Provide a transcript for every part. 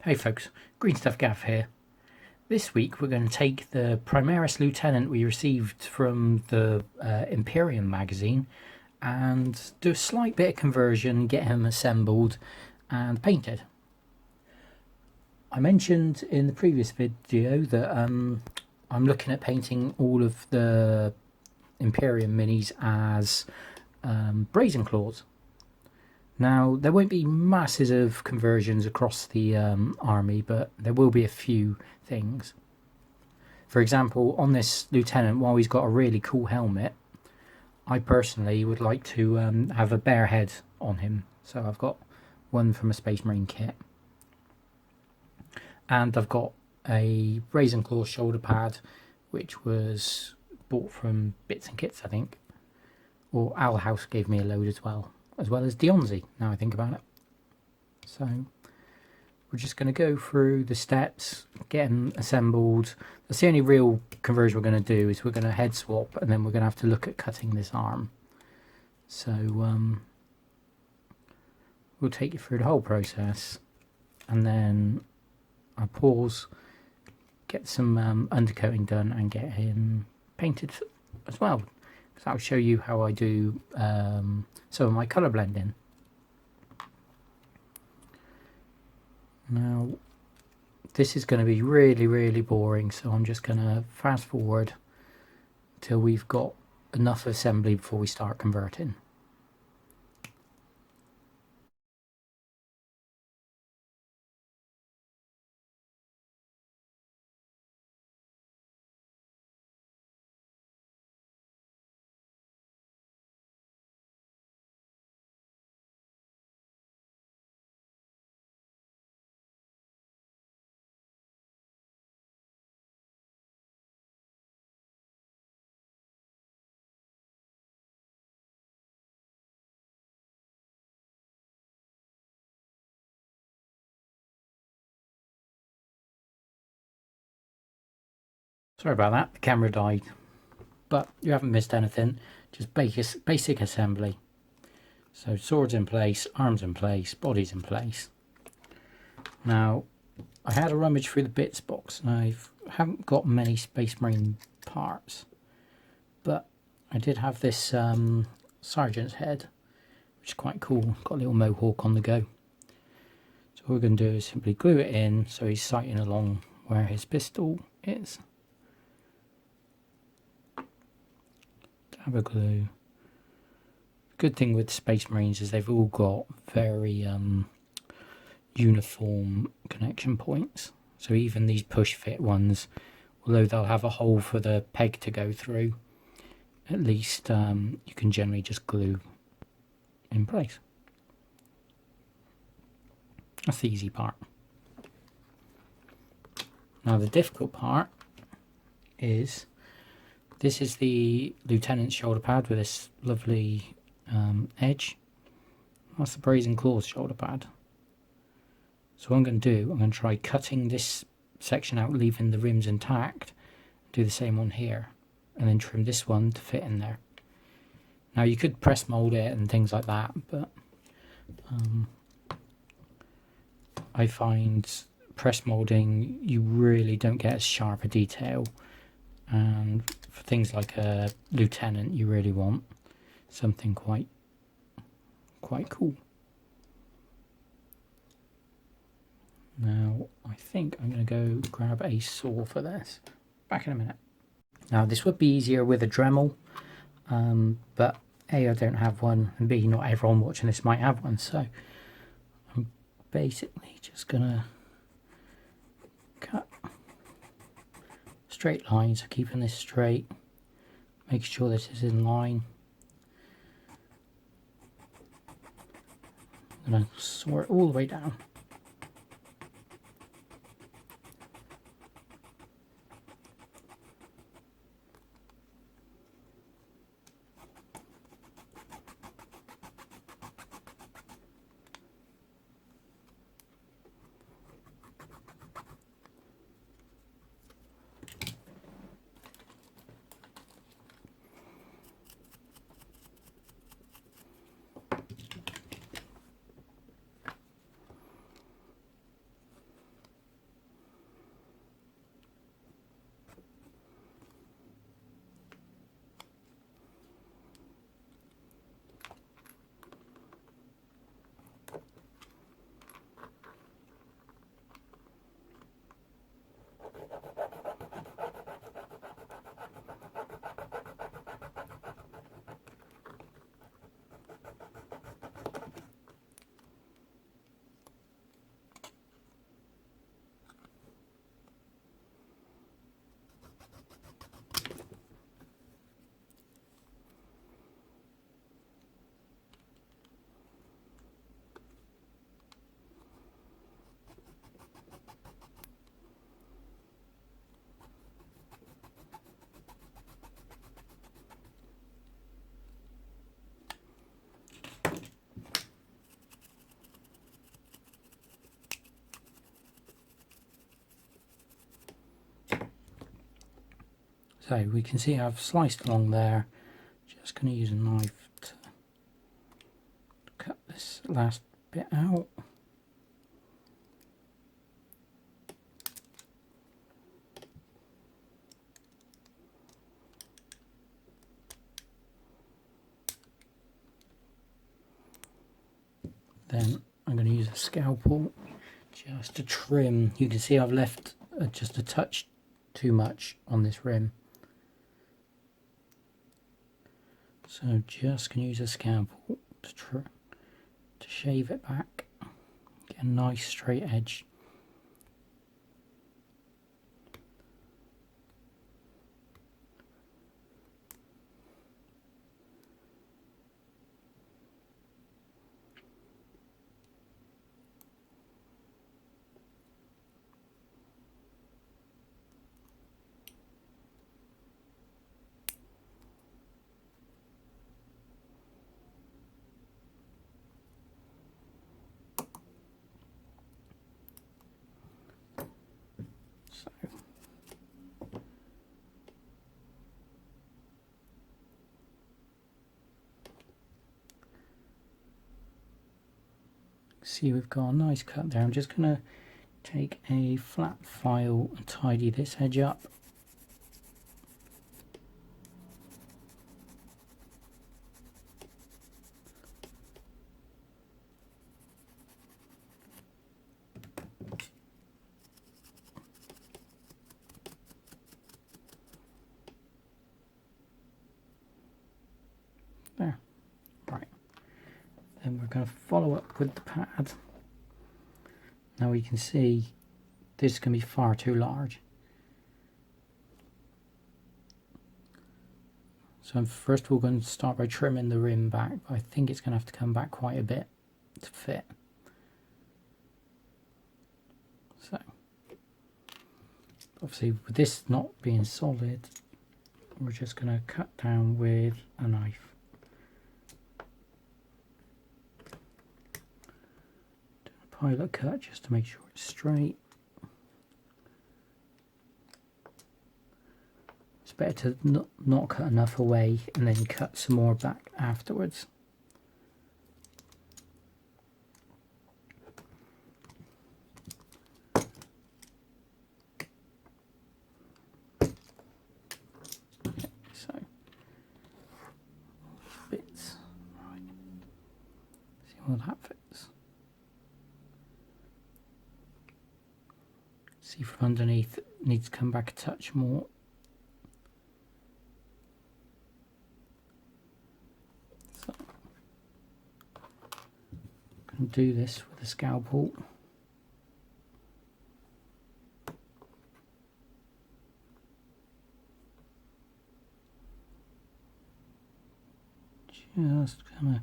Hey folks, Green Stuff Gaff here. This week we're going to take the Primaris Lieutenant we received from the Imperium magazine and do a slight bit of conversion, get him assembled and painted. I mentioned in the previous video that I'm looking at painting all of the Imperium minis as Brazen Claws. Now, there won't be masses of conversions across the army, but there will be a few things. For example, on this lieutenant, while he's got a really cool helmet, I personally would like to have a bear head on him. So I've got one from a Space Marine kit. And I've got a Brazen Claws shoulder pad, which was bought from Bits and Kits, I think. Or Owl House gave me a load as well as Dionzi, now I think about it. So we're just going to go through the steps, get them assembled. That's the only real conversion we're going to do, is we're going to head swap and then we're going to have to look at cutting this arm. So we'll take you through the whole process and then I'll pause, get some undercoating done and get him painted as well. So I'll show you how I do some of my colour blending. Now, this is going to be really boring, so I'm just going to fast forward till we've got enough assembly before we start converting. Sorry about that, the camera died, but you haven't missed anything, just basic assembly. So swords in place, arms in place, bodies in place. Now, I had a rummage through the bits box and I haven't got many Space Marine parts, but I did have this sergeant's head, which is quite cool, got a little mohawk on the go. So what we're going to do is simply glue it in so he's sighting along where his pistol is. Dab of glue. Good thing with Space Marines is they've all got very uniform connection points. So even these push fit ones, although they'll have a hole for the peg to go through, at least you can generally just glue in place. That's the easy part. Now the difficult part is, this is the Lieutenant's shoulder pad with this lovely edge. That's the Brazen Claws shoulder pad. So what I'm going to do, I'm going to try cutting this section out, leaving the rims intact, do the same on here, and then trim this one to fit in there. Now you could press mold it and things like that, but I find press molding, you really don't get as sharp a detail, and for things like a lieutenant you really want something quite cool. Now I think I'm going to go grab a saw for this. Back in a minute. Now this would be easier with a Dremel, but A, I don't have one, and B, not everyone watching this might have one, so I'm basically just going to cut straight lines, keeping this straight, making sure this is in line. I'm going to saw it all the way down. So we can see I've sliced along there. Just going to use a knife to cut this last bit out. Then I'm going to use a scalpel just to trim. You can see I've left just a touch too much on this rim. So just going to use a scalpel to shave it back. Get a nice straight edge. See, we've got a nice cut there. I'm just going to take a flat file and tidy this edge up. There. Right. Then we're going to follow up with the pad. Now we can see this is going to be far too large. So first of all, we're going to start by trimming the rim back, but I think it's going to have to come back quite a bit to fit. So, obviously with this not being solid, we're just going to cut down with a knife. Pilot cut just to make sure it's straight. It's better to not cut enough away and then cut some more back afterwards. Okay, so bits, right. See how that fits. See from underneath, it needs to come back a touch more. So, I'm going to do this with a scalpel. Just going to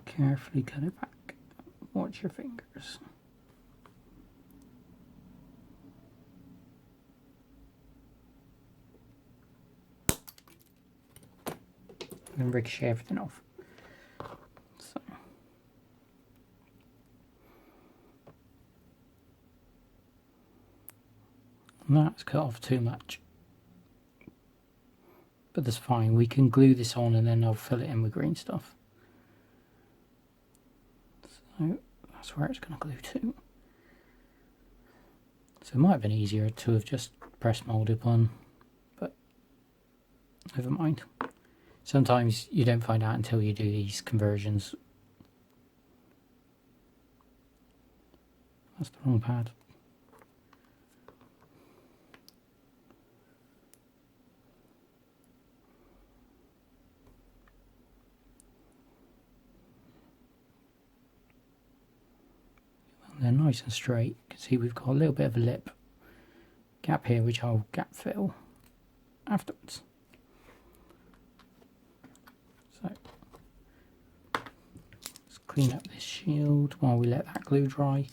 carefully cut it back. Watch your fingers. And ricochet everything off. So. And that's cut off too much. But that's fine, we can glue this on and then I'll fill it in with green stuff. So that's where it's going to glue to. So it might have been easier to have just press molded one, but never mind. Sometimes you don't find out until you do these conversions. That's the wrong pad. And they're nice and straight. You can see we've got a little bit of a lip gap here, which I'll gap fill afterwards. So let's clean up this shield while we let that glue dry.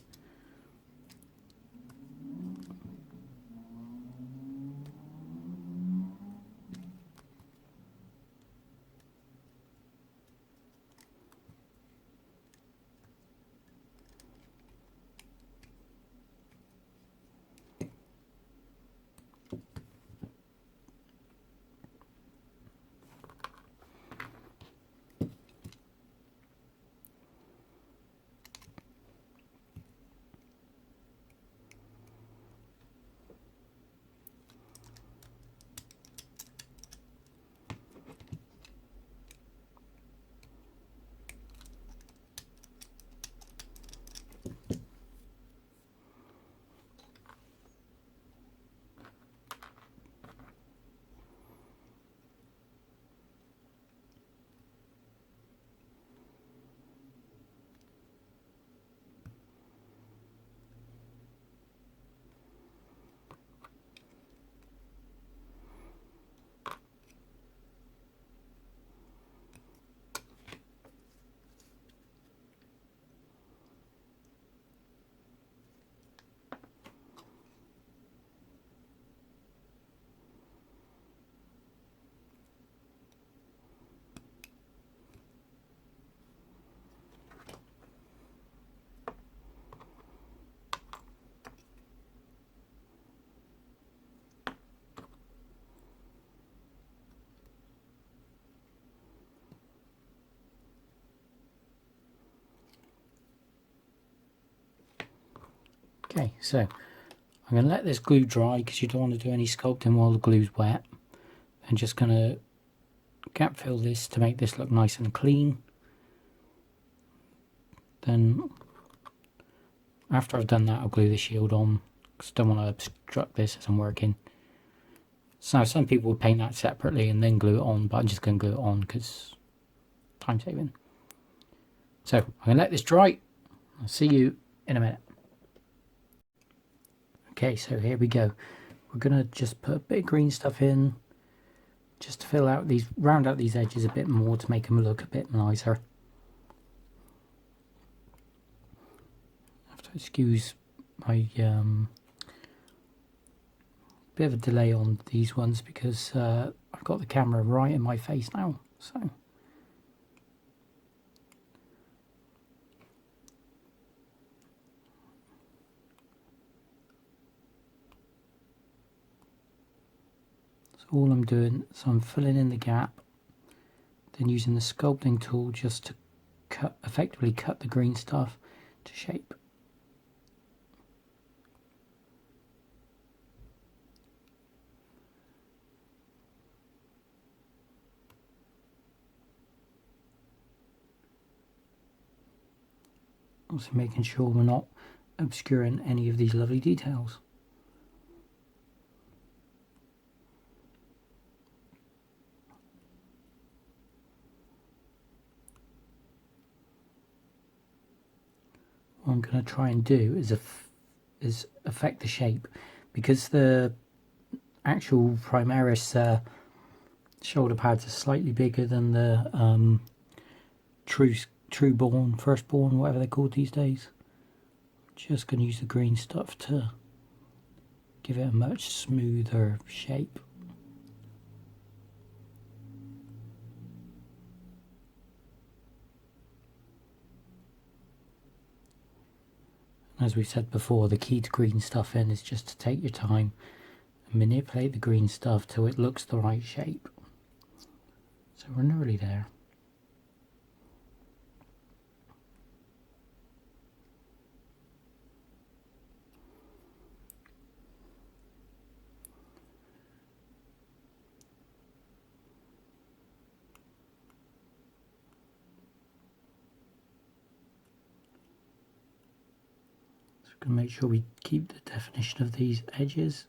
Okay, so I'm going to let this glue dry because you don't want to do any sculpting while the glue's wet. I'm just going to gap fill this to make this look nice and clean. Then after I've done that, I'll glue the shield on because I don't want to obstruct this as I'm working. So some people would paint that separately and then glue it on, but I'm just going to glue it on because time saving. So I'm going to let this dry. I'll see you in a minute. Okay, so here we go. We're going to just put a bit of green stuff in just to fill out these, round out these edges a bit more to make them look a bit nicer. I have to excuse my bit of a delay on these ones because I've got the camera right in my face now. So all I'm doing is I'm filling in the gap, then using the sculpting tool just to effectively cut the green stuff to shape. Also making sure we're not obscuring any of these lovely details. What I'm going to try and do is affect the shape, because the actual Primaris shoulder pads are slightly bigger than the Trueborn, Firstborn, whatever they're called these days. Just going to use the green stuff to give it a much smoother shape. As we said before, the key to green stuff in is just to take your time and manipulate the green stuff till it looks the right shape. So we're nearly there. So we're going to make sure we keep the definition of these edges.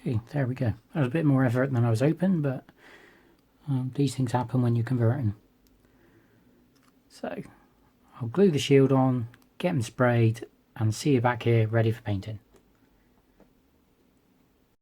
Okay, there we go. That was a bit more effort than I was hoping, but these things happen when you're converting. So I'll glue the shield on, get them sprayed, and see you back here ready for painting.